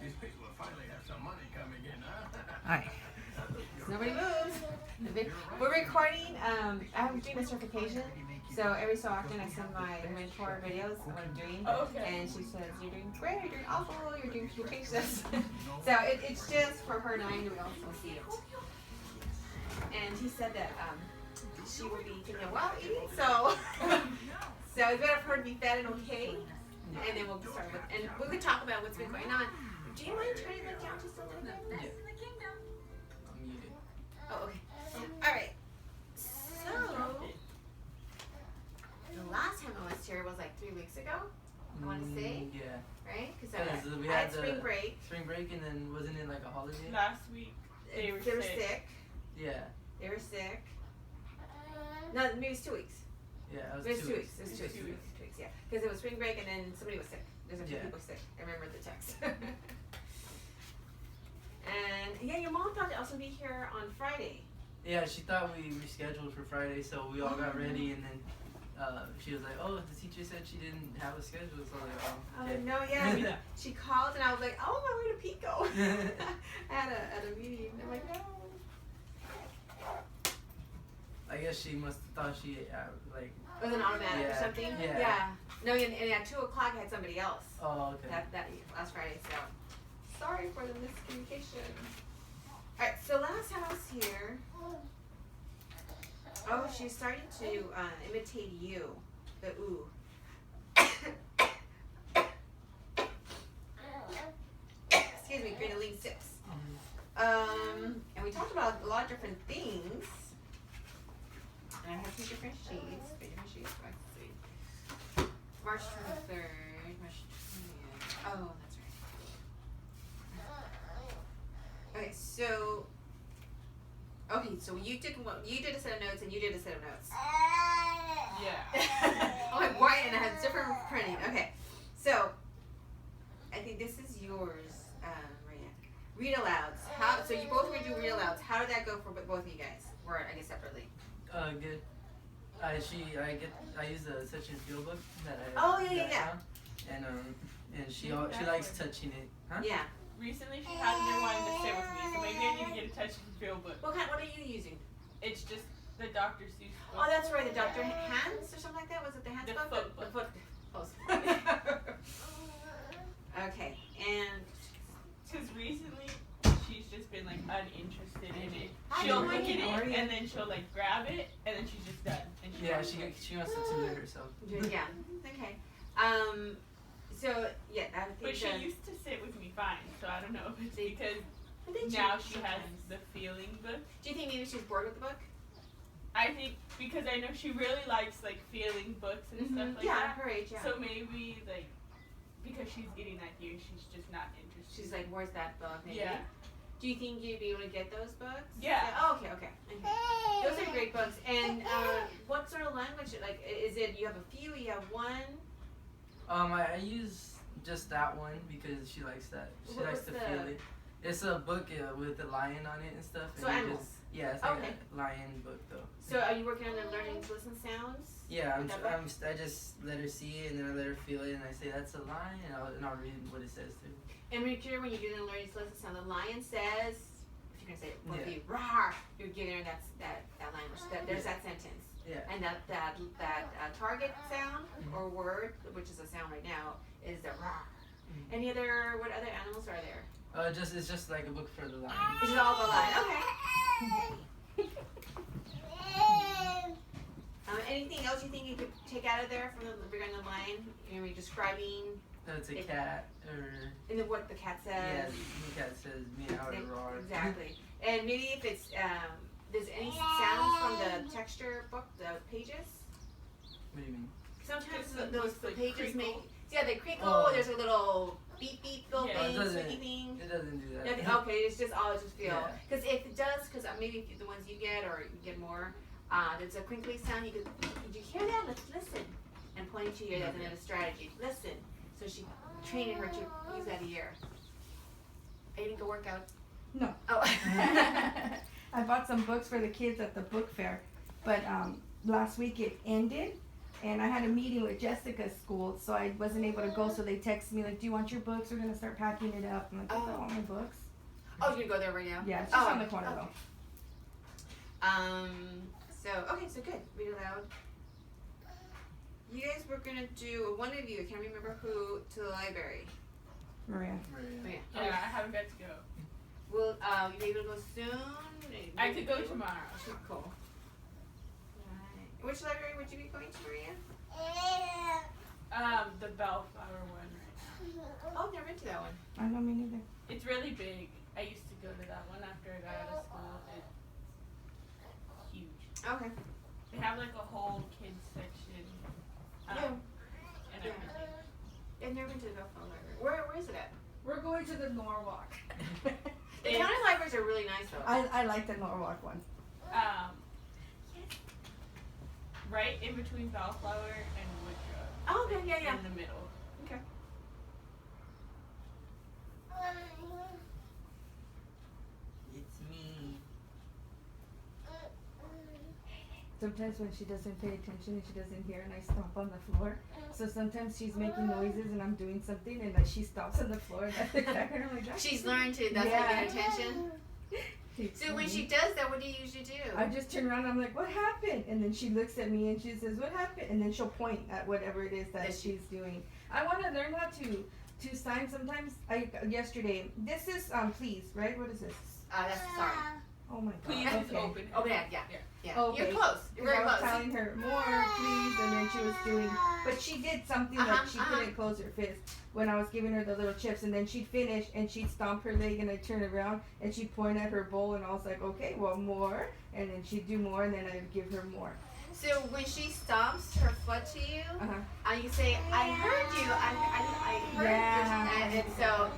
These people will finally have some money coming in, huh? Alright. Nobody moves. We're recording. I'm doing a certification, so every so often I send my mentor videos of what I'm doing, and she says, "You're doing great. You're doing awful. You changed this." So it's just for her knowing we also see it. And he said that she will be doing well eating, so so it's better for her to be fed and okay. And then we'll start with, and we can talk about what's been going on. Do you mind turning that down just a little bit? Yeah. I'm muted. Oh, okay. All right. So the last time I was here was like 3 weeks ago. I want to say, Yeah. right? Because We I had had spring break. Spring break, and then wasn't it like a holiday? Last week they were sick. Yeah. They were sick. No, maybe it was 2 weeks. Yeah, it was It was 2 2 weeks. It was 2 weeks. 2 weeks. 2 weeks. Yeah. Because it was spring break, and then somebody was sick. There's a few people sick. I remember the text. And yeah, your mom thought to also be here on Friday. Yeah, she thought we rescheduled for Friday, so we all got ready, and then she was like, "Oh, the teacher said she didn't have a schedule." So I was like, "Oh, okay." No, yeah. She called, and I was like, "Oh, I'm on my way to Pico." at a meeting. I'm like, no. I guess she must have thought she like. It was an automatic or something. Yeah. No, and at 2 o'clock I had somebody else. Oh, okay. That last Friday, so sorry for the miscommunication. All right, so last time I was here, she's starting to imitate you, the ooh. Excuse me, Grenadine sips. And we talked about a lot of different things. And I have 2 different sheets. 3 different sheets. Let's see. March 23rd, March 20th. Oh, that's right. Okay, so you did a set of notes and you did a set of notes. Yeah. Oh, like white and it has different printing. Okay, so I think this is yours, Maria. Read alouds. So you both were gonna do read alouds. How did that go for both of you guys? Or I guess separately. Good. I use the touch and feel book that I. Oh yeah. And she likes touching it. Huh? Yeah. Recently she hasn't been wanting to sit with me, so maybe I need to get a touch and feel book. What are you using? It's just the Dr. Seuss book. Oh, that's right, the Dr. Hands or something like that? Was it the Hands book? The foot book. Okay, and because recently she's just been like uninterested in it. Hi, She'll good look at morning. it and then she'll like grab it and then she's just done. And She wants to do it herself. yeah, okay. So yeah, I think. But she used to sit with me fine, so I don't know if it's because they now change she has sometimes. the feeling book. Do you think maybe she's bored with the book? I think because I know she really likes like feeling books and stuff like Yeah, that. her age, yeah. So maybe like because she's getting that year, she's just not interested. She's like, where's that book? Maybe? Yeah. Do you think you'd be able to get those books? Yeah. Oh, okay. Those are great books. And what sort of language? Like, is it you have a few? You have one? I use just that one because she likes that. She likes to feel it. It's a book with a lion on it and stuff. So animals. It's like a lion book though. So are you working on learning to listen sounds? Yeah, I just let her see it and then I let her feel it and I say that's a lion and I'll read what it says too. And when you're doing the learning to listen sound, the lion says, if you're gonna say it, both of Yeah. you, rawr, you're giving her that language. There's that sentence. Yeah. And that target sound or word, which is a sound right now, is the rawr. What other animals are there? It's just like a book for the lion. It's all the lion. Okay. Anything else you think you could take out of there from regarding the lion? You know, describing. It's a cat or. And then what the cat says. Yeah, the cat says meow or roar. Exactly. And maybe if it's there's any sounds from the texture book, the pages. What do you mean? Sometimes the like pages crinkle. make they crinkle. Oh. There's a little beep little thing, doesn't- squeaky thing. It doesn't do that. Nothing, okay, it's just feel. Yeah. Because if it does, because maybe if the ones you get or you get more, there's a crinkly sound. Did you hear that? Let's listen. And pointing to you, that's another strategy. Listen. So she training her to use that ear. Are you going to go work out? No. Oh. I bought some books for the kids at the book fair, but last week it ended, And I had a meeting with Jessica's school, so I wasn't able to go. So they texted me like, "Do you want your books? We're gonna start packing it up." I'm like, "I don't want my books." Oh, you're gonna go there right now? Yeah, it's just on the corner okay. though. So good. Read aloud. You guys were gonna do, one of you, I can't remember who, to the library. Maria. Maria. Yeah, I haven't got to go. Will you be able to go soon? I could go tomorrow. Cool. Right. Which library would you be going to, Maria? The Bellflower one right now. Oh, never been to that one. I know, me neither. It's really big. I used to go to that one after I got out of school. It's huge. Okay. They have like a whole kids section. And everything. I've never been to the Bellflower Library. Where is it at? We're going to the Norwalk. The county libraries are really nice though. I like the Norwalk one. Right in between Bellflower and Woodruff. Oh, okay, yeah. In the middle. Okay. It's me. Sometimes when she doesn't pay attention and she doesn't hear and I stomp on the floor. So sometimes she's making noises and I'm doing something and like she stops on the floor and I look at her and I'm like, "That's She's learned to, that's Yeah. how you get attention. So when she does that, what do you usually do? I just turn around and I'm like, "What happened?" And then she looks at me and she says, "What happened?" And then she'll point at whatever it is that she's doing. I want to learn how to sign sometimes. Yesterday, this is please, right? What is this? That's sorry. Oh my god. Please okay. open. Oh yeah. Okay. You're close. You're very I was close. telling her more, please, and then she was doing, but she did something like she couldn't close her fist when I was giving her the little chips, and then she'd finish and she'd stomp her leg and I'd turn around and she'd point at her bowl and I was like, "Okay, well more," and then she'd do more and then I'd give her more. So when she stomps her foot to you, you say, "I heard you. I heard you." And so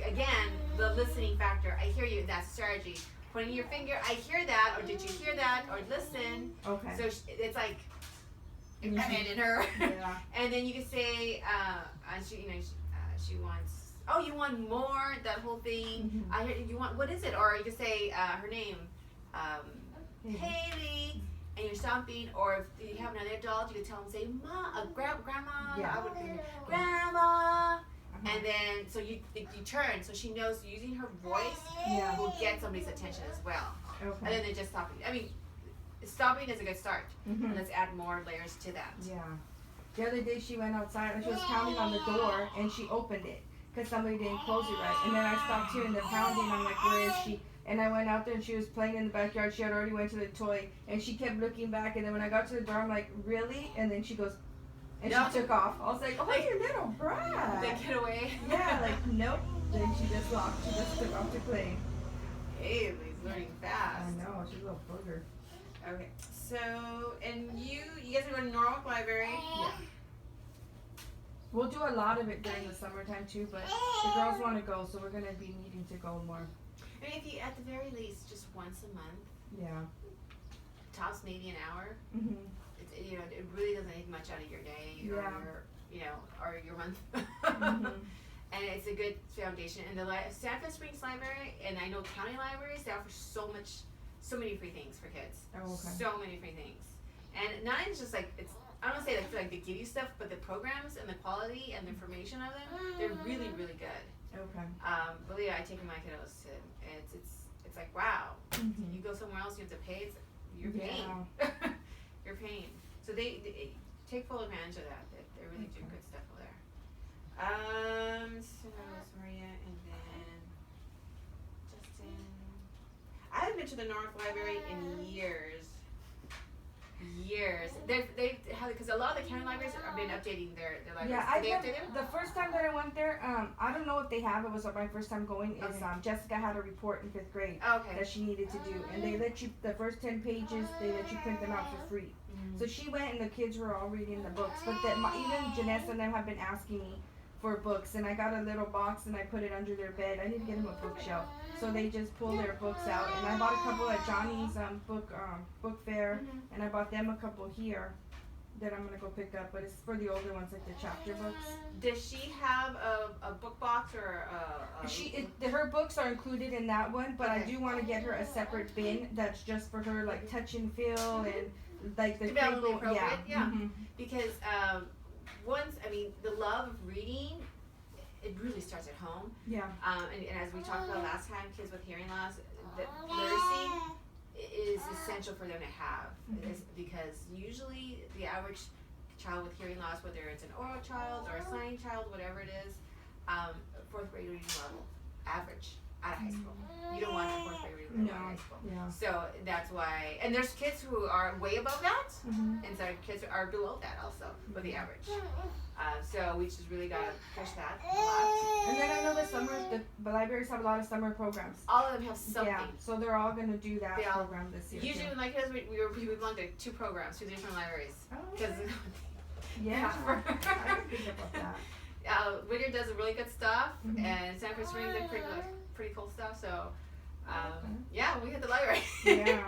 again, the listening factor. I hear you. That's strategy. Pointing your finger, I hear that, or did you hear that, or listen. Okay. So it's like embedded in her. Yeah. And then you can say, she wants. Oh, you want more? That whole thing. Mhm. I heard you want. What is it? Or you can say her name, Hailee, and you're stomping. Or if you have another adult, you can tell them, say, grandma. Yeah. I would think, grandma. And then, so you turn, so she knows using her voice will get somebody's attention as well. Okay. And then they're just stopping. I mean, stopping is a good start. Mhm. And let's add more layers to that. Yeah. The other day she went outside and she was pounding on the door and she opened it because somebody didn't close it right. And then I stopped hearing the pounding. I'm like, "Where is she?" And I went out there and she was playing in the backyard. She had already went to the toy and she kept looking back. And then when I got to the door, I'm like, "Really?" And then she goes, and she took off. I was like, "Oh, you little brat." They get away. Yeah, like, nope. Then she just locked. She just took off to play. Haley's learning fast. I know, she's a little booger. Okay, so, and you guys are going to Norwalk Library? Yeah. We'll do a lot of it during the summertime too, but the girls want to go, so we're going to be needing to go more. I mean, if you, at the very least, just once a month, Yeah. tops maybe an hour. Mhm. It's, it really doesn't take much out of your day or or your month. Mhm. And it's a good foundation. And the San Fe Springs Library, and I know county libraries, they offer so many free things for kids. Oh, okay. So many free things. And not even just like, I don't want to say like they give you stuff, but the programs and the quality and the information of them, they're really, really good. Okay. But yeah, I take my kiddos to, it's like, wow. Mhm. You go somewhere else, you have to pay, you're paying. You're paying. So they take full advantage of that. They really do good stuff over there. So that was Maria, and then Justin. I haven't been to the North Library in years. They have, because a lot of the county libraries have been updating their libraries. Yeah, I Did they update them? the first time that I went there, I don't know if they have. It was my first time going. Is Jessica had a report in 5th grade Okay. that she needed to do, and they let you the first 10 pages. They let you print them out for free. So she went, and the kids were all reading the books. But even Janessa and them have been asking me for books, and I got a little box and I put it under their bed. I need to get them a bookshelf, so they just pull their books out. And I bought a couple at Johnny's book fair, and I bought them a couple here that I'm gonna go pick up. But it's for the older ones, like the chapter books. Does she have a book box or Her books are included in that one, but I do want to get her a separate bin that's just for her, like touch and feel and like the developmentally critical, appropriate, yeah. Mhm. Because the love of reading, it really starts at home. Yeah. And as we talked about last time, kids with hearing loss, the literacy is essential for them to have. Because usually the average child with hearing loss, whether it's an oral child or a signing child, whatever it is, fourth grade reading level, average, out of high school. You don't want a fourth grade reading level out of high school. Yeah. So that's why, and there's kids who are way above that, Mhm. and some kids are below that also, with the average. So we just really gotta push that a lot. And then I know the libraries have a lot of summer programs. All of them have something. Yeah, so they're all gonna do that They all- program this year. Usually, too. like us, we belong to two programs, two different libraries. Oh, Because yeah, I didn't think about that. Whittier does really good stuff, Mhm. and Sanford Springs does pretty cool stuff. So, yeah, we hit the library. Yeah.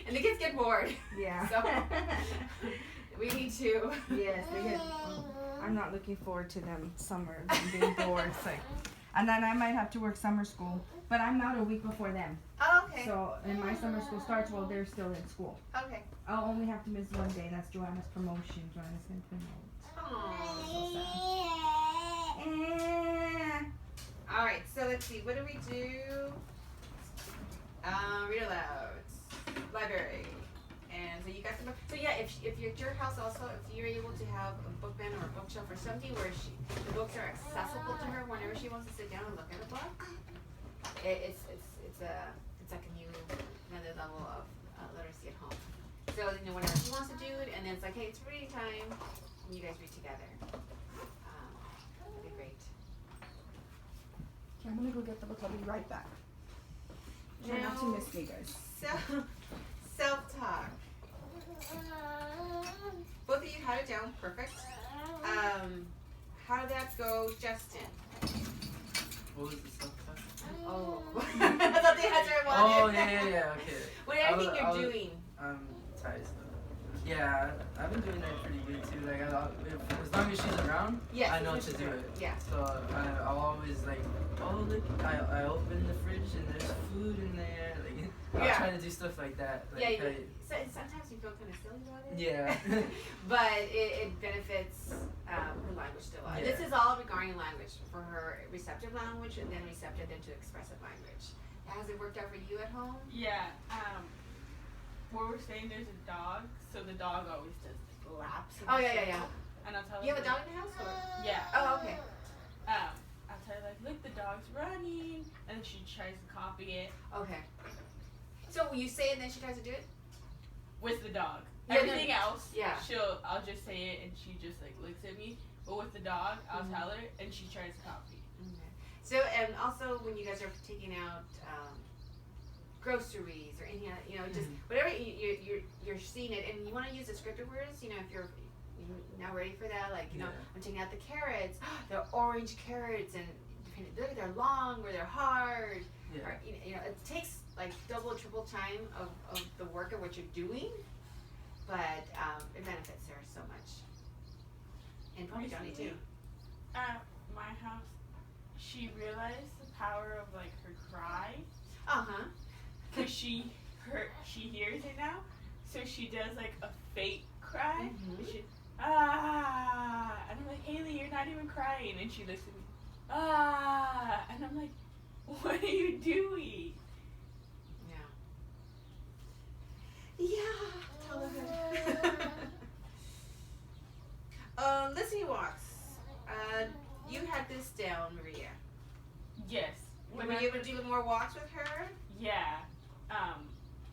And the kids get bored. Yeah. So we need to. Yes, they get. I'm not looking forward to them summer them being bored. It's like, and then I might have to work summer school, but I'm not a week before them. Oh, okay. So, and my summer school starts while they're still in school. Okay. I'll only have to miss one day. That's Joanna's promotion. Joanna's gonna promote. All right. So let's see. What do we do? Read aloud. Library. And so you got some. So yeah, if you're at your house also, if you're able to have a book bin or a bookshelf or something where the books are accessible to her whenever she wants to sit down and look at a book, it's like a new another level of literacy at home. So whenever she wants to do it, and then it's like, hey, it's reading time, and you guys read together. That'd be great. Okay, I'm gonna go get the book. I'll be right back. Try not to miss me, guys. Self-talk. Both of you had it down, perfect. How did that go, Justin? What was the self-talk? Oh, I thought they had to remind Oh, you. yeah, okay. What everything you're doing? I'm tired stuff. Yeah, I've been doing that pretty good too. Like, as long as she's around, Yes, I know as to long as do she's it. around, yeah. So I'll always like, oh look, I open the fridge and there's food in there. Like, I'll Yeah. try to do stuff like that. Like, Yeah, sometimes you feel kind of silly about it. yeah. But it benefits her language still. Yeah. This is all regarding language for her receptive language and then receptive into expressive language. Has it worked out for you at home? Yeah. Where we're staying, there's a dog, so the dog always does like laps. in Oh, the yeah. circle. And I'll tell her. You have a like, dog in the house? Or? Yeah. Oh, okay. I'll tell her like, look, the dog's running, and then she tries to copy it Okay. So you say it and then she tries to do it? with the dog. Yeah, Everything else, yeah. I'll just say it, and she just like looks at me. But with the dog, I'll tell her, and she tries to copy. Okay. So, and also when you guys are taking out groceries or anything, just whatever you're seeing it, and you want to use descriptive words. If you're now ready for that, like I'm taking out the carrots. They're orange carrots, and look, they're long or they're hard. Yeah. Or, it takes like double or triple time of the work of what you're doing, but it benefits her so much. And probably Johnny too. At my house, she realized the power of like her cry. Uh-huh. Cause she hears it now, so she does like a fake cry. Mhm. She and I'm like, Hailee, you're not even crying, and she looks at me, and I'm like, what are you doing? Yeah, tell her. Listening walks. You had this down, Maria. Yes. Were you able to do more walks with her? Yeah.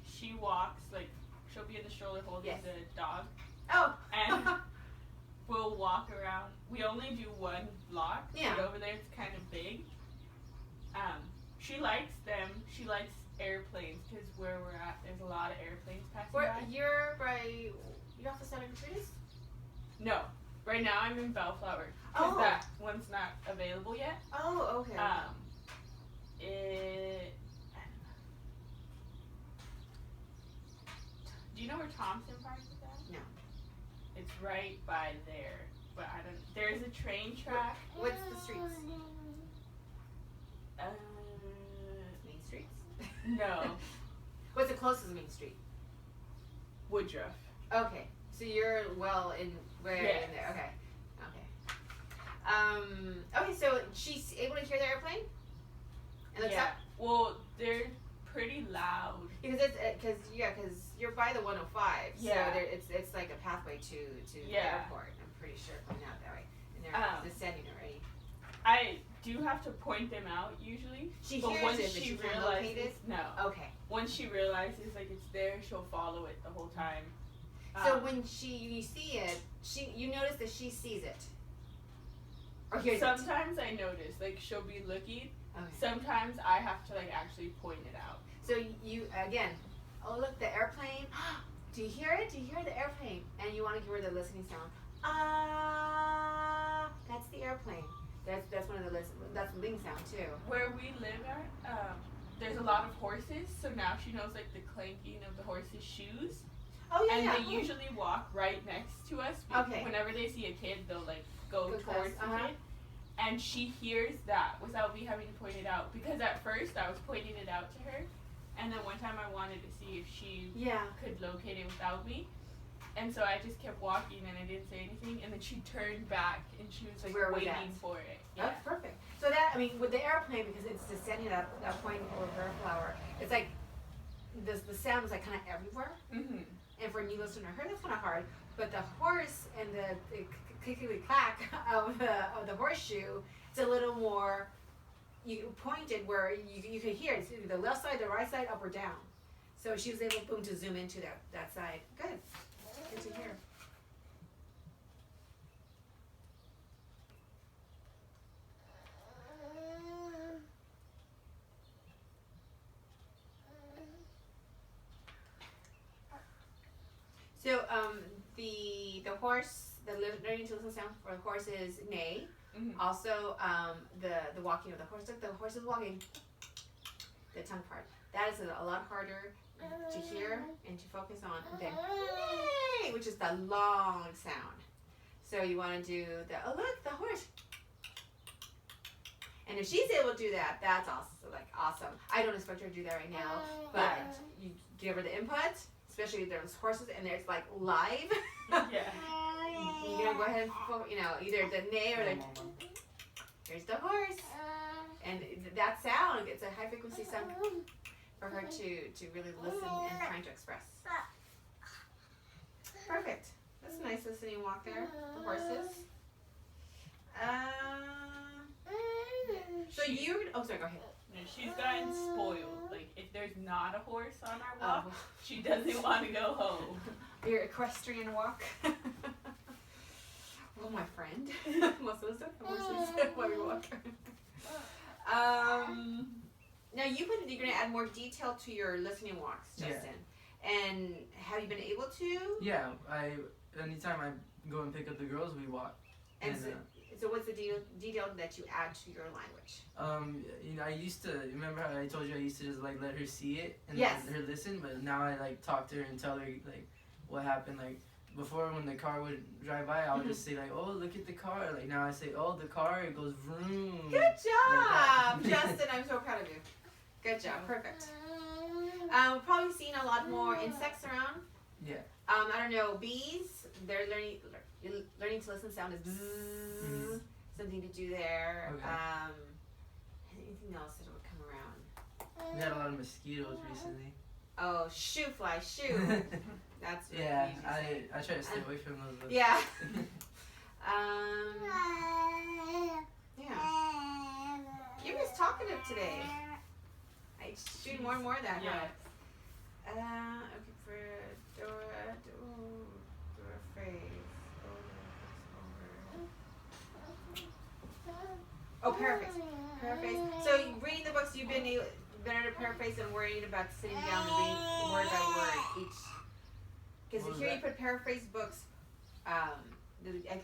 She walks like she'll be in the stroller holding Yes. the dog, Oh. and we'll walk around. We only do one block. Yeah. But over there it's kind of big. She likes them. She likes airplanes because where we're at, there's a lot of airplanes passing by. You're off the Santa Cruz? No. Right now I'm in Bellflower because that one's not available yet. Oh, okay. Do you know where Thompson Park is at? No. It's right by there, but I don't. There's a train track. What's the streets? Uh, Main streets? no, What's the closest main street? Woodruff. Okay, so you're well in where Yes. in there. Okay, okay. Okay, so she's able to hear the airplane. And looks Yeah. up Well, they're pretty loud. because because you're by the 105. Yeah. So it's like a pathway to the Yeah. airport. I'm pretty sure coming out that way, and they're descending already. I do have to point them out usually. She But hears once it, but she she can't locate realizes, it. no. Okay. Once she realizes like it's there, she'll follow it the whole time. So Um, when you see it, you notice that she sees it. Or hears it. sometimes I notice like she'll be looking. Okay. Sometimes I have to like actually point it out. So you again, oh look, the airplane. Do you hear it? Do you hear the airplane? And you want to give her the listening sound. Ah, that's the airplane. That's one of the that's the ling sound too. Where we live at, there's a lot of horses, so now she knows like the clanking of the horses' shoes. Oh yeah, And yeah. they usually walk right next to us. Okay. Whenever they see a kid, they'll like go Go towards close, the kid. And she hears that without me having to point it out. Because at first I was pointing it out to her, and then one time I wanted to see if she Yeah. could locate it without me. And so I just kept walking and I didn't say anything. And then she turned back and she was like Where was waiting that? for it. Yeah. That's perfect. So that with the airplane, because it's descending that point over her flower, it's like the sound is like kind of everywhere. Mm-hmm. And for a new listener, her that's kind of hard. But the horse and the clickety clack of the horseshoe, it's a little more you pointed where you could hear it. It's either the left side, the right side, up or down. So she was able boom to zoom into that side. Good. Good to hear. So the horse, the learning to listen sound for the horse is neigh. Mm-hmm. Also the walking of the horse. Look, the horse is walking. The tongue part. That is a lot harder to hear and to focus on than neigh, which is the long sound. So you want to do the look, the horse. And if she's able to do that, that's also like awesome. I don't expect her to do that right now, but you give her the input, especially if there's horses and there's like live. Yeah. You're gonna go ahead and either the neigh or the here's the horse, and that sound, it's a high frequency sound for her to really listen and trying to express. Perfect. That's a nice listening walk there. The horses. So you. Oh, sorry. Go ahead. And she's gotten spoiled. Like if there's not a horse on our walk, Oh, she doesn't want to go home. your equestrian walk. Oh, my friend. Most of us don't have horses while we walk. Now you're gonna add more detail to your listening walks, Justin. Yeah. And have you been able to? Yeah, anytime I go and pick up the girls, we walk. And so what's the detail that you add to your language? I used to remember how I told you I used to just like let her see it and Yes. let her listen, but now I like talk to her and tell her like what happened. Like before, when the car would drive by, I would just say like, "Oh, look at the car." Like now I say, "Oh, the car, it goes vroom." Good job, Like that. Justin. I'm so proud of you. Good job. Perfect. We've probably seen a lot more insects around. Yeah. I don't know, bees. They're learning to listen. Sound is bzzz. Mm-hmm. Something to do there. Okay. Anything else that would come around? We had a lot of mosquitoes recently. Oh, shoo fly, shoo. That's what Yeah, we usually say. I try to stay away from those. But Yeah. Yeah. You was talkative today. I shoot more and more of that. Yes. Okay, for Dora phrase. Oh, paraphrase. Paraphrase. So reading the books, you've been able to paraphrase and worrying about sitting down and reading word by word each. Because What was here you that? put paraphrase books. I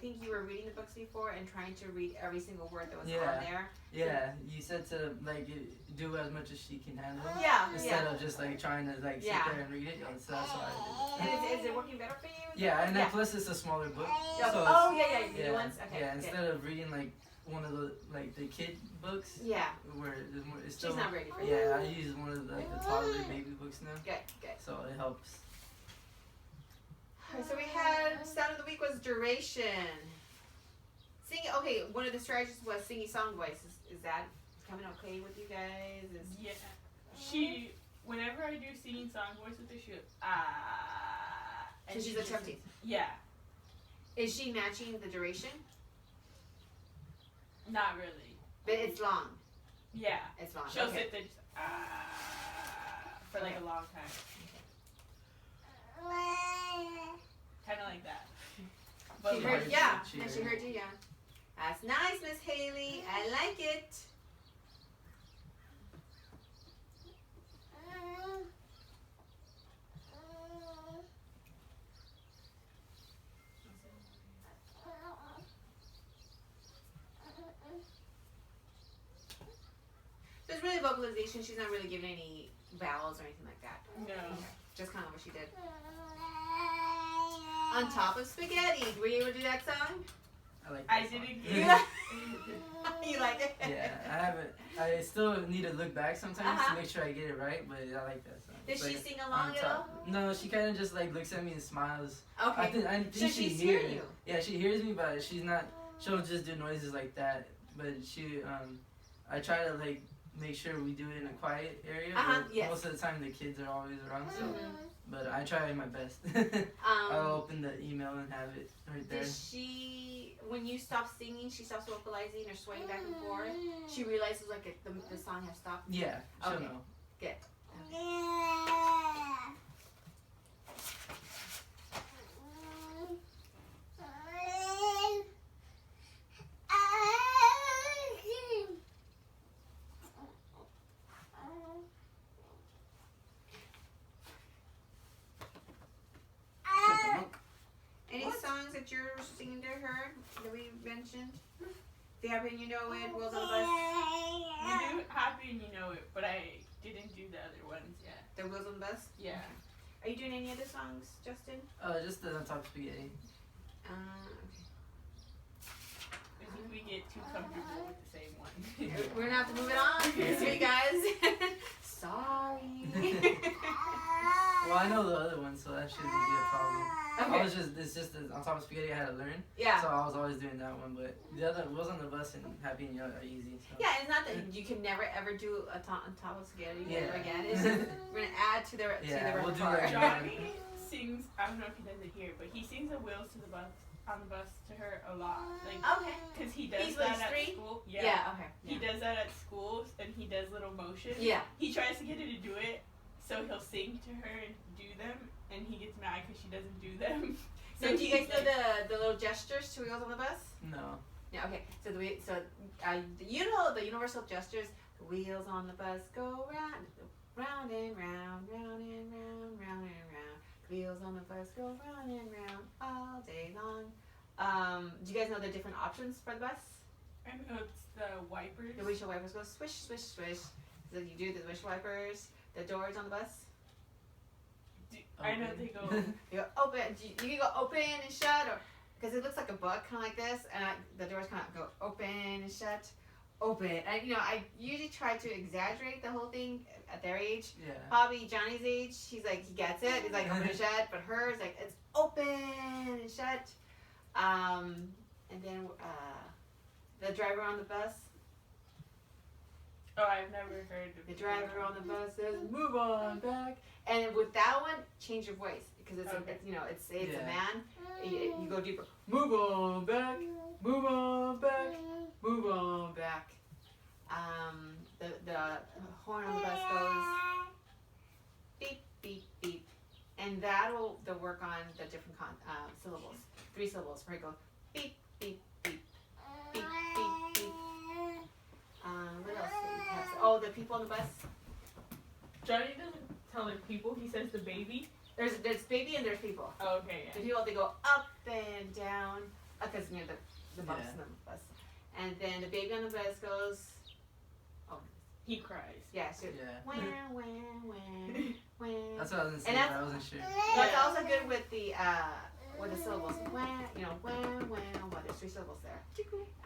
think you were reading the books before and trying to read every single word that was on there. Yeah, you said to like do as much as she can handle. Yeah, Instead yeah. of just like trying to like sit Yeah. there and read it. So that's why I And did it. is it working better for you? Yeah, and then Yeah. plus it's a smaller book. Yeah. So Oh, it's- yeah, the new ones? Okay, yeah. good. Instead of reading like one of the like the kid books Yeah. where there's more, it's still She's not ready for you. yeah. I use one of the, like the toddler baby books now, Good, good. so it helps. Okay, so we had sound of the week was duration. Singing. Okay, one of the strategies was singing song voice. Is that coming okay with you guys? Yeah. She, whenever I do singing song voice with her, she goes, So she's attempting. Yeah. Is she matching the duration? Not really. But it's long. Yeah. It's long. She'll Okay. sit there just, for like a long time. Kind of like that. She But heard, yeah, She and heard she it. heard you, yeah. That's nice, Miss Hailee. I like it. There's really vocalization. She's not really giving any vowels or anything like that. no. Just kind of what she did. On top of spaghetti. Were you able to do that song? I like I that song. didn't You get like, you like it? Yeah, I haven't. I still need to look back sometimes Uh-huh. to make sure I get it right, but I like that song. Does It's she like sing on along at all? top. No, she kind of just like looks at me and smiles. Okay. I think So she she's hears. hearing you. Yeah, she hears me, but she's not. She'll just do noises like that. But she, I try to like make sure we do it in a quiet area. Uh-huh, but yes. Most of the time the kids are always around, so. Mhm. But I try my best. I'll Um, open the email and have it right there. does she, when you stop singing, she stops vocalizing or swaying back and forth? She realizes like the song has stopped? Yeah, she'll Okay. know. Good. Any songs that you're singing to her that we mentioned? The Happy and You Know It, Wheels on the Bus, You do Happy and You Know It, but I didn't do the other ones yet. the Wheels on the Bus. Yeah. Are you doing any other songs, Justin? Just the on top of spaghetti. Okay. Because if we get too comfortable with the same one. We're gonna have to move it on. See you guys. Sorry. Well, I know the other one, so that shouldn't be a problem. Okay. It's just the on top of spaghetti I had to learn. Yeah. So I was always doing that one, but the other was on the bus and Happy and You are easy. So. Yeah, it's not that you can never ever do a on top of spaghetti Yeah. ever again. It's just we're gonna add to the Yeah, we'll do repertoire. that. Johnny sings, I don't know if he does it here, but he sings the Wheels to the Bus on the bus to her a lot. Like, Okay. because he does He's that like at 3? school. Yeah. Okay. He does that at school, and he does little motions. Yeah. He tries to get her to do it, so he'll sing to her and do them, and he gets mad because she doesn't do them. So do you guys he's know like, the little gestures to Wheels on the Bus? No. Yeah. Okay. So you know the universal gestures. The wheels on the bus go round, round and round, round and round, round and round. The wheels on the bus go round and round all day long. Do you guys know the different options for the bus? I know it's the wipers. The windshield wipers go swish, swish, swish. So you do the windshield wipers. The doors on the bus. I know they go. You go open. You can go open and shut, or because it looks like a book, kind of like this, and the doors kind of go open and shut, open. And I usually try to exaggerate the whole thing at their age. Yeah. Probably Johnny's age, he's like he gets it. He's like open and shut, but hers like it's open and shut. And then the driver on the bus. Oh, I've never heard of The driver on the bus says, "Move on back." And with that one, change your voice because it's Okay. it's a Yeah. man. You go deeper. Move on back. Move on back. Move on back. The horn on the bus goes beep beep beep, and that'll work on the different syllables. 3 syllables. Where it goes beep beep beep beep beep beep. What else do we have? Oh, the people on the bus. Johnny doesn't tell her people. He says the baby. There's baby and there's people. Oh, okay, The yeah. people, they go up and down because near the bumps Yeah. in the bus. And then the baby on the bus goes, He cries. yeah, so Yeah. wah, wah, wah, wah. That's what I was gonna say, And but that's- I wasn't sure. That's Yeah. also good with the syllables. Wah, wah, wah. There's 3 syllables there.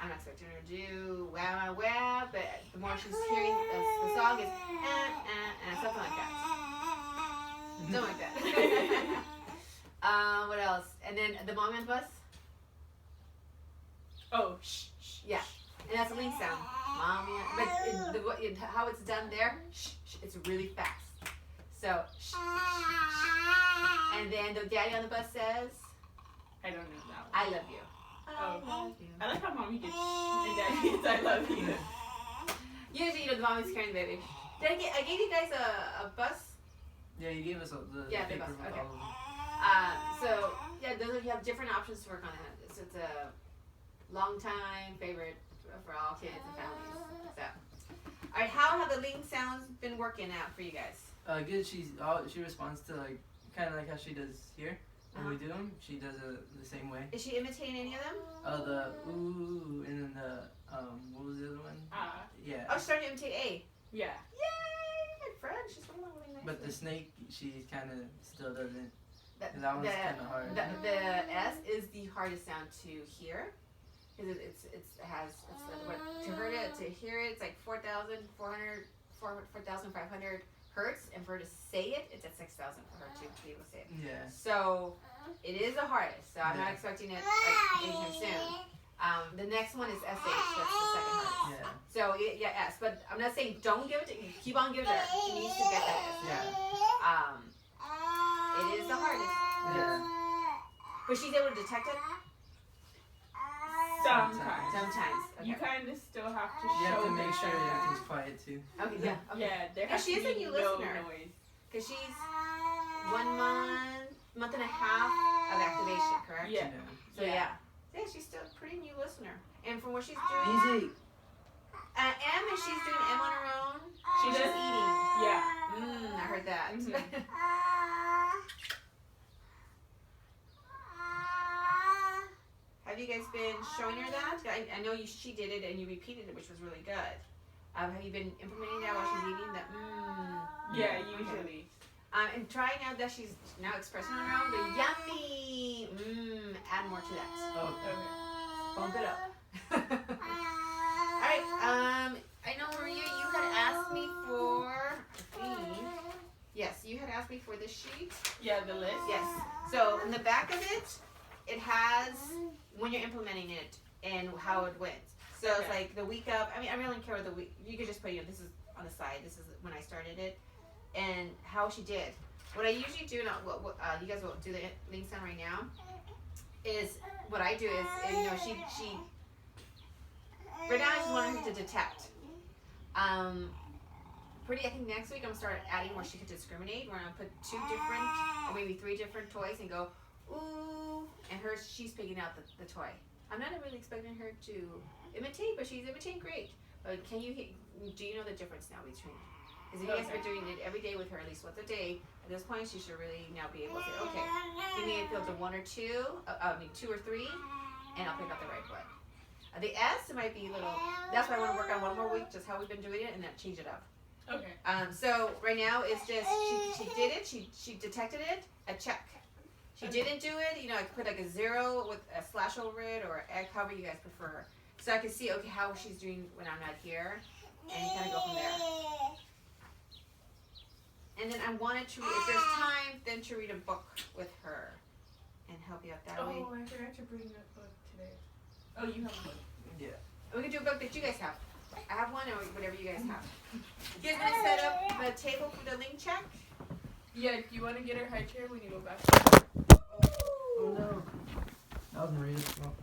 I'm not expecting her to do wah, wah, wah, but the more she's hearing the song is something like that. Something like that. What else? And then the mom and bus. Oh, shh, shh. Yeah. And that's a link sound. Mommy. But how it's done there, it's really fast. So, and then the daddy on the bus says, I don't know that one. I love you. Oh. I like how mommy gets and daddy gets I love you. Usually, the mommy's carrying the baby. Did I gave you guys a bus? Yeah, you gave us the Yeah, the paper bus, with okay. all of them. So, yeah, you have different options to work on it. So it's a long time favorite for all kids and families. So, all right, how have the Ling sounds been working out for you guys? Good. She responds to like kind of like how she does here when we do them. She does it the same way. Is she imitating any of them? The ooh, and then the what was the other one? Yeah. Oh, she's starting to imitate A. Yeah. Yay, Fred, she's really nice. But the snake, she kind of still doesn't. that one's kind of hard. The S is the hardest sound to hear. Because to hear it, it's like 4,500 hertz, and for her to say it, it's at 6,000 for her to be able to say it. Yeah. So it is the hardest. So I'm not expecting it like anytime soon. The next one is SH. That's the second hardest. Yeah. So yeah, S. But I'm not saying don't give it to you. Keep on giving it to her. She needs to get that S. Yeah. It is the hardest. Yeah. But she's able to detect it Sometimes. sometimes. You Okay. kind of still have to You have show to make her sure that. everything's quiet too. Okay. Yeah. Okay. Yeah, there Yeah, has she to is a be new no listener. noise. Because she's 1 month and a half of activation, correct? Yeah. So yeah, she's still a pretty new listener. And from what she's doing, Easy. M, is she's doing M on her own. She She's does. just eating. Yeah. I heard that. Mhm. Have you guys been showing her that? I know she did it and you repeated it, which was really good. Have you been implementing that while she's eating? That Yeah, usually. and trying out that she's now expressing on her own. The yummy. Add more to that. Oh. Okay. Bump it up. Alright, I know Maria, you had asked me for, yes, you had asked me for this sheet. Yeah, the list. Yes. So in the back of it, it has when you're implementing it and how it went. So it's Okay. like the week of, I mean, I really don't care what the week, you could just put, this is on the side, this is when I started it, and how she did. What I usually do, not what you guys will do the links on right now, is what I do is, she right now I just want her to detect. I think next week I'm gonna start adding where she could discriminate. We're gonna put 2 different, or maybe 3 different toys and go, ooh, and she's picking out the toy. I'm not really expecting her to imitate, but she's imitating great. But do you know the difference now between? Because if you guys are doing it every day with her, at least once a day, at this point she should really now be able to say, okay, give me a field of 1 or 2, 2 or 3, and I'll pick out the right one. The S, it might be a little, that's why I want to work on 1 more week, just how we've been doing it, and then change it up. Okay. So right now it's just, she did it, she detected it, a check. She didn't do it, I could put like a 0 with a slash over it, or egg, however you guys prefer. So I can see, okay, how she's doing when I'm not here, and you kind of go from there. And then I wanted to, if there's time, then to read a book with her and help you out that way. Oh, I forgot to bring that book today. Oh, you have a book. Yeah. We can do a book that you guys have. I have one, or whatever you guys have. You guys want to set up the table for the link check? Yeah, do you want to get her high chair when you go back? Oh no. That was Maria's fault.